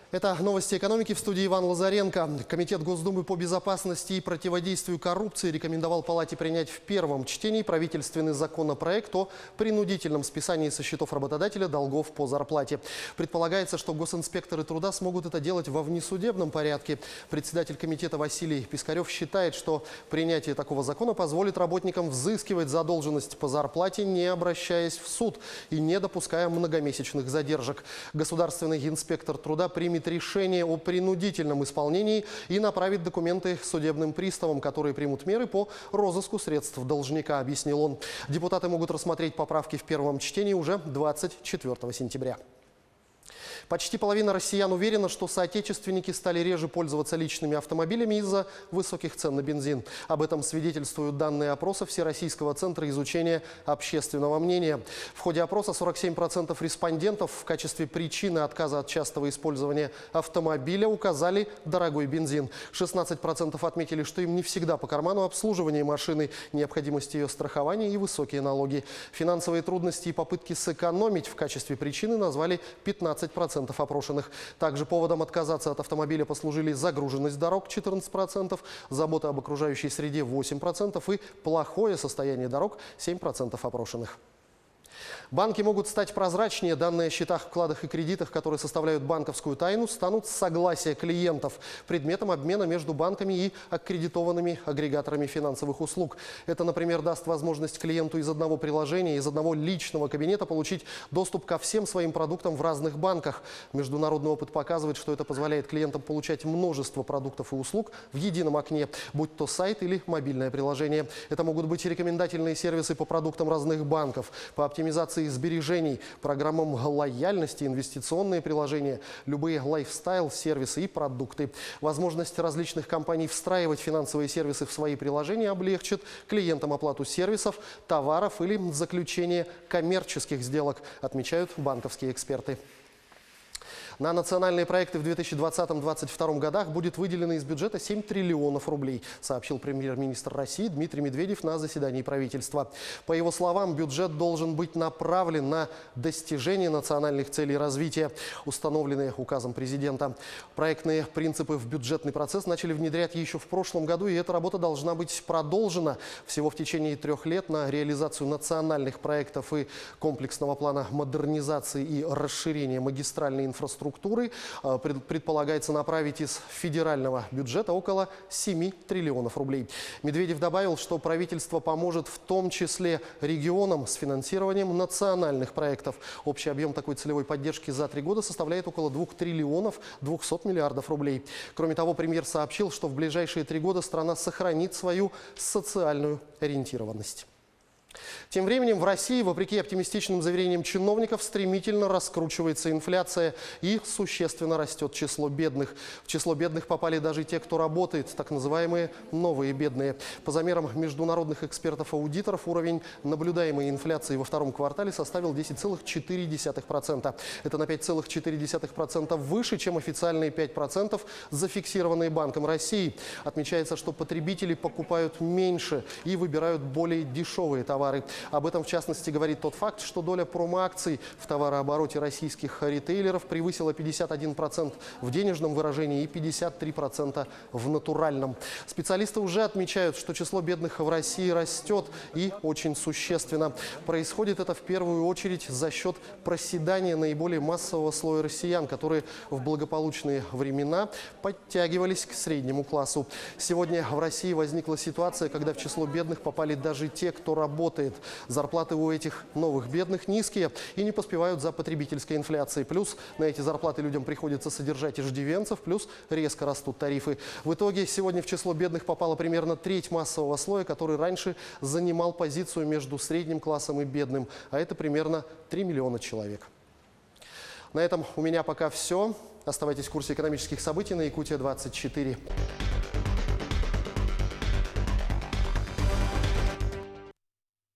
Это новости экономики, в студии Иван Лазаренко. Комитет Госдумы по безопасности и противодействию коррупции рекомендовал Палате принять в первом чтении правительственный законопроект о принудительном списании со счетов работодателя долгов по зарплате. Предполагается, что госинспекторы труда смогут это делать во внесудебном порядке. Председатель комитета Василий Пискарев считает, что принятие такого закона позволит работникам взыскивать задолженность по зарплате, не обращаясь в суд и не допуская многомесячных задержек. Государственный инспектор труда примет решение о принудительном исполнении и направит документы судебным приставам, которые примут меры по розыску средств должника, объяснил он. Депутаты могут рассмотреть поправки в первом чтении уже 24 сентября. Почти половина россиян уверена, что соотечественники стали реже пользоваться личными автомобилями из-за высоких цен на бензин. Об этом свидетельствуют данные опроса Всероссийского центра изучения общественного мнения. В ходе опроса 47% респондентов в качестве причины отказа от частого использования автомобиля указали дорогой бензин. 16% отметили, что им не всегда по карману обслуживание машины, необходимость ее страхования и высокие налоги. Финансовые трудности и попытки сэкономить в качестве причины назвали 15% опрошенных. Также поводом отказаться от автомобиля послужили загруженность дорог 14%, забота об окружающей среде 8% и плохое состояние дорог 7% опрошенных. Банки могут стать прозрачнее. Данные о счетах, вкладах и кредитах, которые составляют банковскую тайну, станут с согласия клиентов предметом обмена между банками и аккредитованными агрегаторами финансовых услуг. Это, например, даст возможность клиенту из одного приложения, из одного личного кабинета получить доступ ко всем своим продуктам в разных банках. Международный опыт показывает, что это позволяет клиентам получать множество продуктов и услуг в едином окне, будь то сайт или мобильное приложение. Это могут быть рекомендательные сервисы по продуктам разных банков, по оптимизации сбережений, программам лояльности, инвестиционные приложения, любые лайфстайл-сервисы и продукты. Возможность различных компаний встраивать финансовые сервисы в свои приложения облегчит клиентам оплату сервисов, товаров или заключение коммерческих сделок, отмечают банковские эксперты. На национальные проекты в 2020-2022 годах будет выделено из бюджета 7 триллионов рублей, сообщил премьер-министр России Дмитрий Медведев на заседании правительства. По его словам, бюджет должен быть направлен на достижение национальных целей развития, установленные указом президента. Проектные принципы в бюджетный процесс начали внедрять еще в прошлом году, и эта работа должна быть продолжена. Всего в течение 3 лет на реализацию национальных проектов и комплексного плана модернизации и расширения магистральной инфраструктуры предполагается направить из федерального бюджета около 7 триллионов рублей. Медведев добавил, что правительство поможет в том числе регионам с финансированием национальных проектов. Общий объем такой целевой поддержки за 3 года составляет около 2 триллионов 200 миллиардов рублей. Кроме того, премьер сообщил, что в ближайшие 3 года страна сохранит свою социальную ориентированность. Тем временем в России, вопреки оптимистичным заверениям чиновников, стремительно раскручивается инфляция и существенно растет число бедных. В число бедных попали даже те, кто работает, так называемые новые бедные. По замерам международных экспертов-аудиторов, уровень наблюдаемой инфляции во втором квартале составил 10,4%. Это на 5,4% выше, чем официальные 5%, зафиксированные Банком России. Отмечается, что потребители покупают меньше и выбирают более дешевые товары. Об этом, в частности, говорит тот факт, что доля промоакций в товарообороте российских ритейлеров превысила 51% в денежном выражении и 53% в натуральном. Специалисты уже отмечают, что число бедных в России растет и очень существенно. Происходит это в первую очередь за счет проседания наиболее массового слоя россиян, которые в благополучные времена подтягивались к среднему классу. Сегодня в России возникла ситуация, когда в число бедных попали даже те, кто работает. Зарплаты у этих новых бедных низкие и не поспевают за потребительской инфляцией. Плюс на эти зарплаты людям приходится содержать иждивенцев, плюс резко растут тарифы. В итоге сегодня в число бедных попала примерно треть массового слоя, который раньше занимал позицию между средним классом и бедным. А это примерно 3 миллиона человек. На этом у меня пока все. Оставайтесь в курсе экономических событий на Якутия-24.